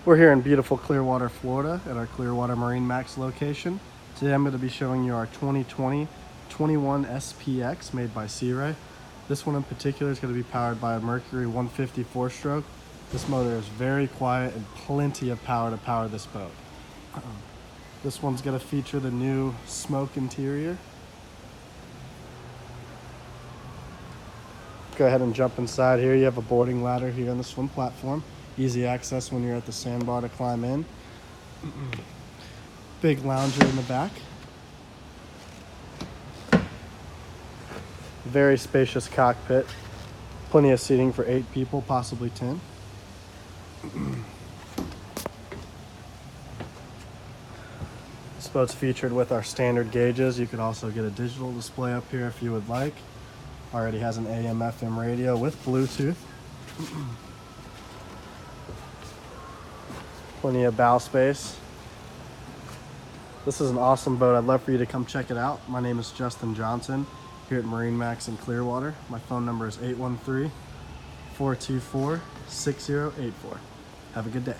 We're here in beautiful Clearwater, Florida at our Clearwater MarineMax location. Today I'm going to be showing you our 2020-21 SPX made by Sea Ray. This one in particular is going to be powered by a Mercury 150 4-stroke. This motor is very quiet and plenty of power to power this boat. This one's going to feature the new smoke interior. Go ahead and jump inside here. You have a boarding ladder here on the swim platform. Easy access when you're at the sandbar to climb in. Big lounger in the back. Very spacious cockpit. Plenty of seating for 8 people, possibly 10. This boat's featured with our standard gauges. You could also get a digital display up here if you would like. Already has an AM/FM radio with Bluetooth. Plenty of bow space. This is an awesome boat. I'd love for you to come check it out. My name is Justin Johnson here at MarineMax in Clearwater. My phone number is 813-424-6084. Have a good day.